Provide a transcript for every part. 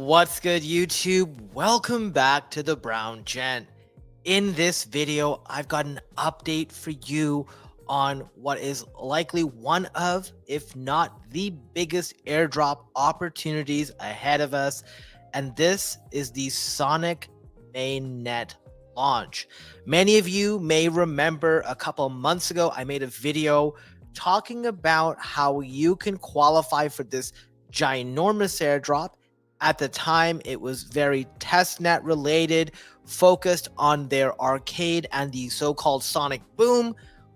What's good, YouTube? Welcome back to the Brown Gent. In this video, I've got an update for you on what is likely one of, if not the biggest airdrop opportunities ahead of us, and this is the Sonic mainnet launch. Many of you may remember a couple months ago, I made a video talking about how you can qualify for this ginormous airdrop. At the time, it was very testnet related, focused on their arcade and the so-called Sonic Boom.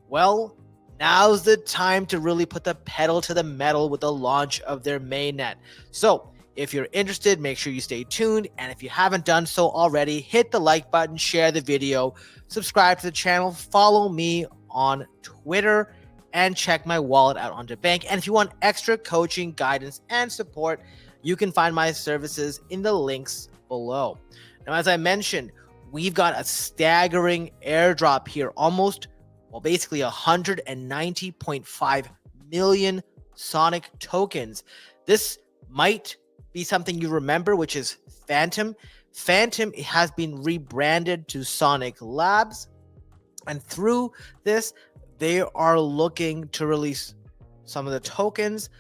Well, now's the time to really put the pedal to the metal with the launch of their mainnet. So if you're interested, make sure you stay tuned. And if you haven't done so already, hit the like button, share the video, subscribe to the channel, follow me on Twitter, and check my wallet out on the bank. And if you want extra coaching, guidance, and support, you can find my services in the links below. Now, as I mentioned, we've got a staggering airdrop here, basically 190.5 million Sonic tokens. This might be something you remember, which is Phantom. Phantom has been rebranded to Sonic Labs, and through this, they are looking to release some of the tokens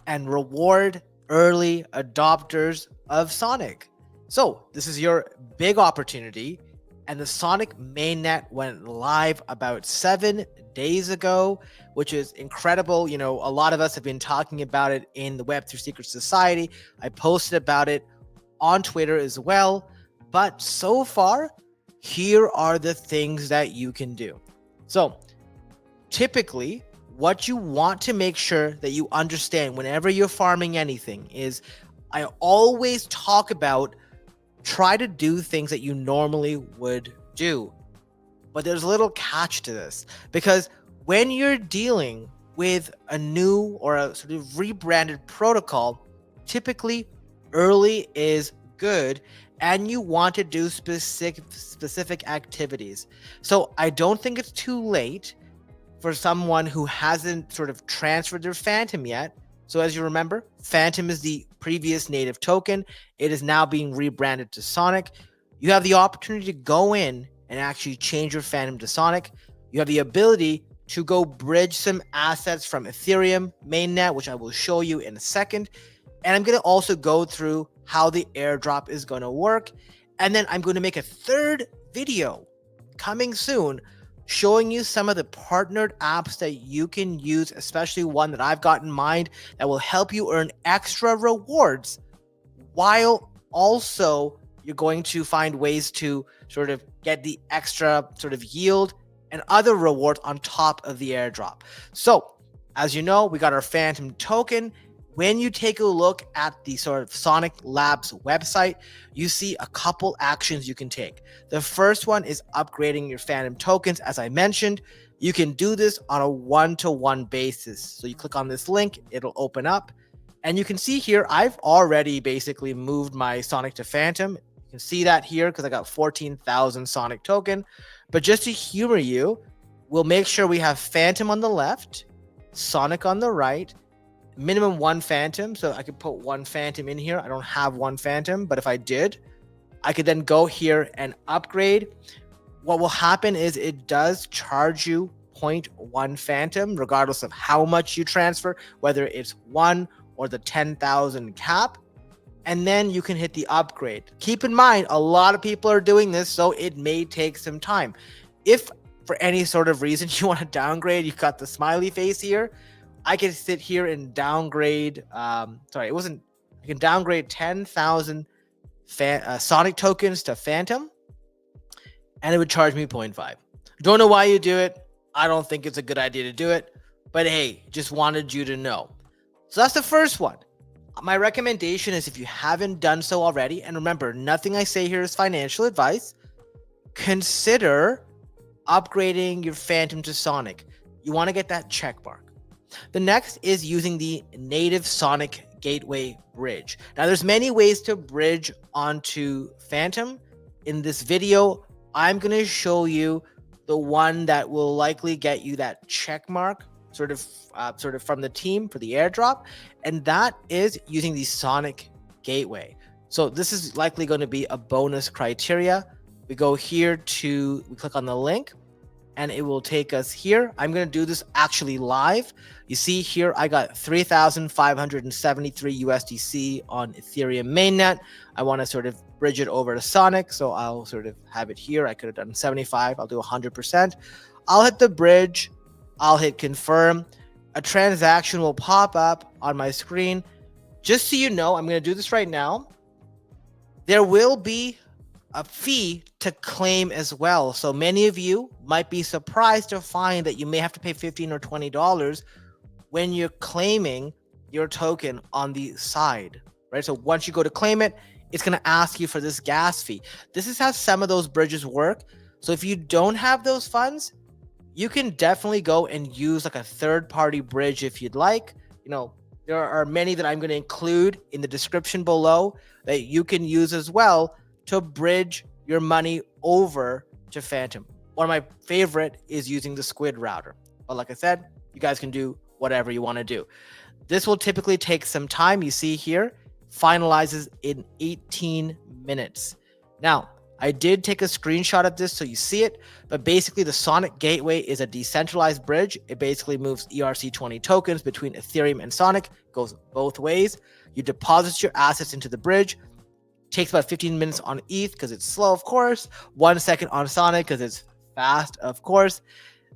and reward early adopters of Sonic. So this is your big opportunity, and the Sonic mainnet went live about 7 days ago, which is incredible. You know, a lot of us have been talking about it in the Web3 Secret Society. I posted about it on Twitter as well. But so far, here are the things that you can do. So typically, what you want to make sure that you understand whenever you're farming anything is, I always talk about try to do things that you normally would do. But there's a little catch to this, because when you're dealing with a new or a sort of rebranded protocol, typically early is good, and you want to do specific activities. So I don't think it's too late for someone who hasn't sort of transferred their Phantom yet. So as you remember, Phantom is the previous native token. It is now being rebranded to Sonic. You have the opportunity to go in and actually change your Phantom to Sonic. You have the ability to go bridge some assets from Ethereum mainnet, which I will show you in a second. And I'm going to also go through how the airdrop is going to work. And then I'm going to make a third video coming soon, showing you some of the partnered apps that you can use, especially one that I've got in mind that will help you earn extra rewards, while also you're going to find ways to sort of get the extra sort of yield and other rewards on top of the airdrop. So as you know, we got our Phantom token. When you take a look at the sort of Sonic Labs website, you see a couple actions you can take. The first one is upgrading your Phantom tokens. As I mentioned, you can do this on a one-to-one basis. So you click on this link, it'll open up, and you can see here, I've already basically moved my Sonic to Phantom. You can see that here because I got 14,000 Sonic token. But just to humor you, we'll make sure we have Phantom on the left, Sonic on the right, minimum one Phantom. So I could put one Phantom in here. I don't have one Phantom, but if I did, I could then go here and upgrade. What will happen is it does charge you 0.1 Phantom, regardless of how much you transfer, whether it's 1 or the 10,000 cap. And then you can hit the upgrade. Keep in mind, a lot of people are doing this, so it may take some time. If for any sort of reason you want to downgrade, you've got the smiley face here, I can sit here and downgrade. I can downgrade 10,000 Sonic tokens to Phantom, and it would charge me 0.5. Don't know why you do it. I don't think it's a good idea to do it, but hey, just wanted you to know. So that's the first one. My recommendation is, if you haven't done so already, and remember, nothing I say here is financial advice, consider upgrading your Phantom to Sonic. You want to get that check mark. The next is using the native Sonic Gateway bridge. Now, there's many ways to bridge onto Phantom. In this video, I'm going to show you the one that will likely get you that check mark sort of from the team for the airdrop, and that is using the Sonic Gateway. So this is likely going to be a bonus criteria. We go here we click on the link and it will take us here. I'm going to do this actually live. You see here, I got 3,573 USDC on Ethereum mainnet. I want to sort of bridge it over to Sonic. So I'll sort of have it here. I could have done 75. I'll do 100%. I'll hit the bridge. I'll hit confirm. A transaction will pop up on my screen. Just so you know, I'm going to do this right now. There will be a fee to claim as well. So many of you might be surprised to find that you may have to pay $15 or $20 when you're claiming your token on the side, right? So once you go to claim it, it's going to ask you for this gas fee. This is how some of those bridges work. So if you don't have those funds, you can definitely go and use like a third-party bridge if you'd like. You know, there are many that I'm going to include in the description below that you can use as well to bridge your money over to Phantom. One of my favorite is using the Squid router. But like I said, you guys can do whatever you want to do. This will typically take some time. You see here, finalizes in 18 minutes. Now, I did take a screenshot of this so you see it, but basically the Sonic Gateway is a decentralized bridge. It basically moves ERC20 tokens between Ethereum and Sonic, goes both ways. You deposit your assets into the bridge. Takes about 15 minutes on ETH because it's slow, of course. 1 second on Sonic because it's fast, of course.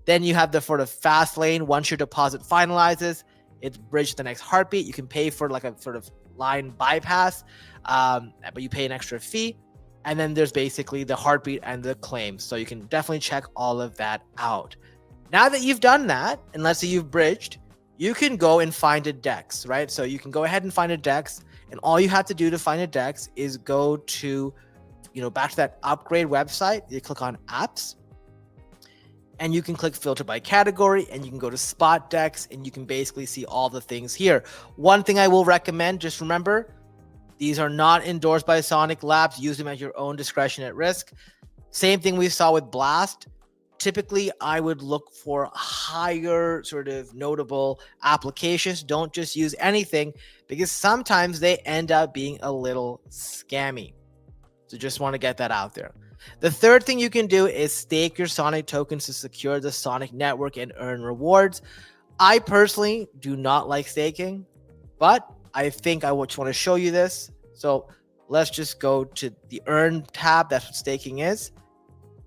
Then you have the sort of fast lane. Once your deposit finalizes, it's bridged to the next heartbeat. You can pay for like a sort of line bypass, but you pay an extra fee. And then there's basically the heartbeat and the claims. So you can definitely check all of that out. Now that you've done that, and let's say you've bridged, you can go and find a DEX, right? So you can go ahead and find a DEX. And all you have to do to find a DEX is go to, back to that upgrade website. You click on apps and you can click filter by category and you can go to spot DEX and you can basically see all the things here. One thing I will recommend, just remember, these are not endorsed by Sonic Labs. Use them at your own discretion at risk. Same thing we saw with Blast. Typically, I would look for higher sort of notable applications. Don't just use anything because sometimes they end up being a little scammy. So just want to get that out there. The third thing you can do is stake your Sonic tokens to secure the Sonic network and earn rewards. I personally do not like staking, but I think I just want to show you this. So let's just go to the earn tab. That's what staking is.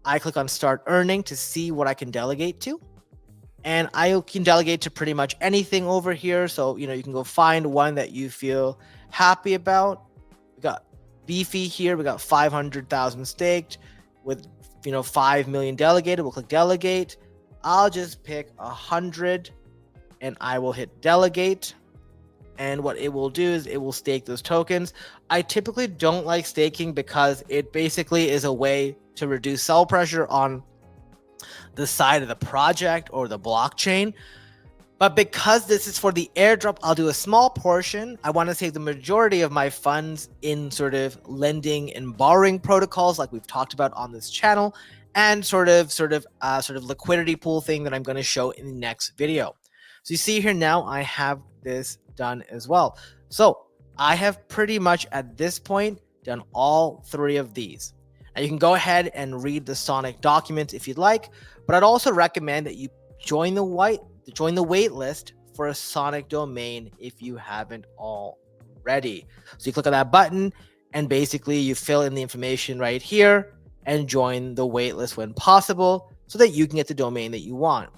I click on start earning to see what I can delegate to. And I can delegate to pretty much anything over here. So, you can go find one that you feel happy about. We got Beefy here. We got 500,000 staked with, 5 million delegated. We'll click delegate. I'll just pick 100 and I will hit delegate. And what it will do is it will stake those tokens. I typically don't like staking because it basically is a way to reduce sell pressure on the side of the project or the blockchain. But because this is for the airdrop, I'll do a small portion. I want to save the majority of my funds in sort of lending and borrowing protocols like we've talked about on this channel, and sort of liquidity pool thing that I'm going to show in the next video. So you see here now I have this done as well. So I have pretty much at this point done all three of these. Now you can go ahead and read the Sonic documents if you'd like, but I'd also recommend that you join the wait list for a Sonic domain if you haven't already. So you click on that button and basically you fill in the information right here and join the wait list when possible so that you can get the domain that you want.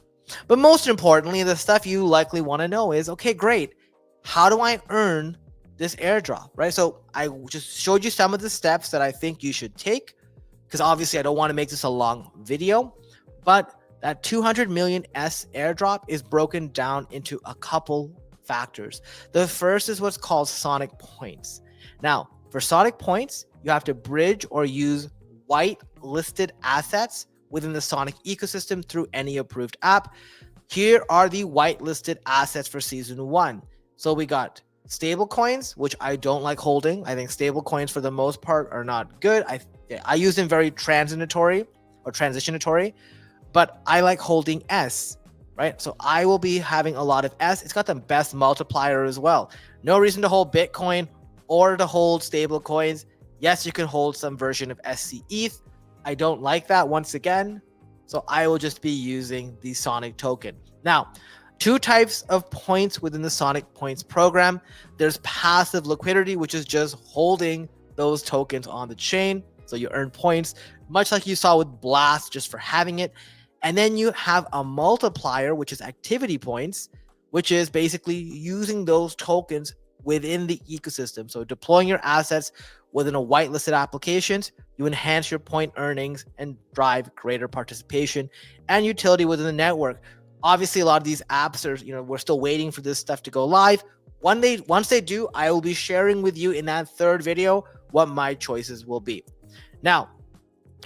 But most importantly, the stuff you likely want to know is, okay, great. How do I earn this airdrop, right? So I just showed you some of the steps that I think you should take, because obviously I don't want to make this a long video, but that 200 million S airdrop is broken down into a couple factors. The first is what's called Sonic Points. Now, for Sonic Points, you have to bridge or use white listed assets within the Sonic ecosystem through any approved app. Here are the whitelisted assets for season 1. So we got stable coins, which I don't like holding. I think stable coins for the most part are not good. I use them very transitionatory, but I like holding S, right? So I will be having a lot of S. It's got the best multiplier as well. No reason to hold Bitcoin order to hold stable coins, yes, you can hold some version of SC I don't like that once again. So I will just be using the Sonic token. Now, two types of points within the Sonic Points program. There's passive liquidity, which is just holding those tokens on the chain. So you earn points, much like you saw with Blast, just for having it. And then you have a multiplier, which is activity points, which is basically using those tokens within the ecosystem. So deploying your assets within a whitelisted applications, you enhance your point earnings and drive greater participation and utility within the network. Obviously, a lot of these apps are, we're still waiting for this stuff to go live. Once they do, I will be sharing with you in that third video what my choices will be. Now,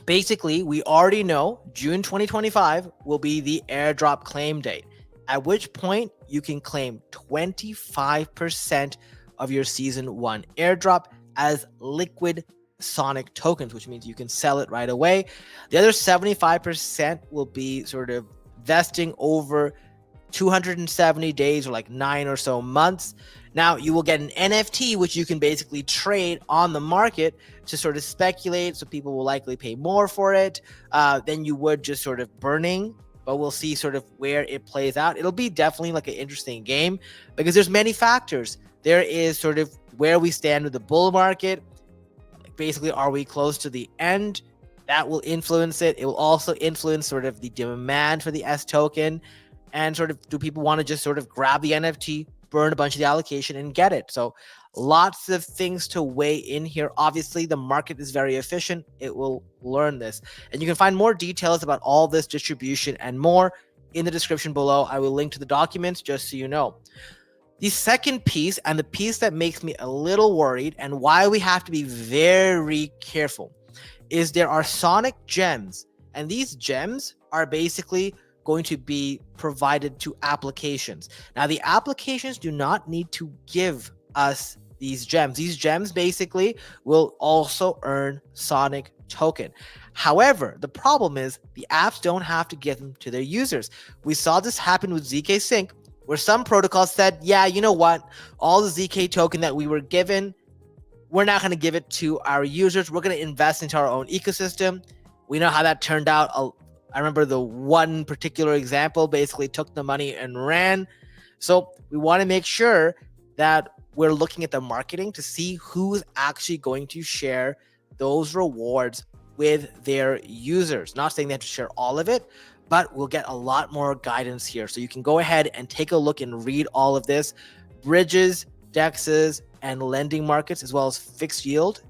basically, we already know June 2025 will be the airdrop claim date, at which point you can claim 25% of your season 1 airdrop as liquid Sonic tokens, which means you can sell it right away. The other 75% will be sort of vesting over 270 days or like 9 or so months. Now you will get an NFT, which you can basically trade on the market to sort of speculate. So people will likely pay more for it than you would just sort of burning. But we'll see sort of where it plays out. It'll be definitely like an interesting game because there's many factors. There is sort of where we stand with the bull market. Basically, are we close to the end? That will influence it. It will also influence sort of the demand for the S token. And sort of, do people want to just sort of grab the NFT, burn a bunch of the allocation and get it? So lots of things to weigh in here. Obviously, the market is very efficient. It will learn this. And you can find more details about all this distribution and more in the description below. I will link to the documents just so you know. The second piece, and the piece that makes me a little worried and why we have to be very careful, is there are Sonic gems. And these gems are basically going to be provided to applications. Now, the applications do not need to give us these gems. These gems basically will also earn Sonic token. However, the problem is the apps don't have to give them to their users. We saw this happen with ZK Sync, where some protocols said, yeah, you know what? All the ZK token that we were given, we're not going to give it to our users. We're going to invest into our own ecosystem. We know how that turned out. I remember the one particular example basically took the money and ran. So we want to make sure that we're looking at the marketing to see who's actually going to share those rewards with their users. Not saying they have to share all of it, but we'll get a lot more guidance here. So you can go ahead and take a look and read all of this. Bridges, DEXs, and lending markets, as well as fixed yield,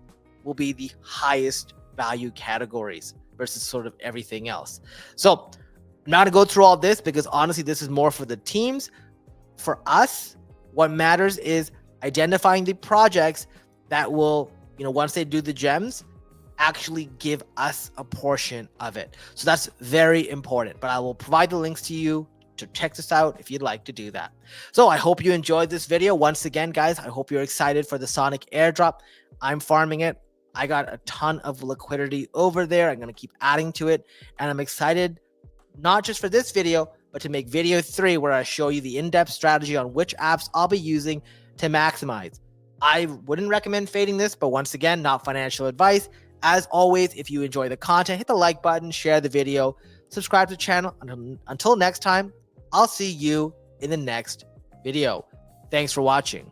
will be the highest value categories versus sort of everything else. So I'm not gonna go through all this because honestly, this is more for the teams. For us, what matters is identifying the projects that will, once they do the gems, actually give us a portion of it. So that's very important, but I will provide the links to you to check this out if you'd like to do that. So I hope you enjoyed this video. Once again, guys, I hope you're excited for the Sonic airdrop. I'm farming it. I got a ton of liquidity over there. I'm going to keep adding to it. And I'm excited not just for this video, but to make video 3 where I show you the in-depth strategy on which apps I'll be using to maximize. I wouldn't recommend fading this, but once again, not financial advice. As always, if you enjoy the content, hit the like button, share the video, subscribe to the channel. Until next time, I'll see you in the next video. Thanks for watching.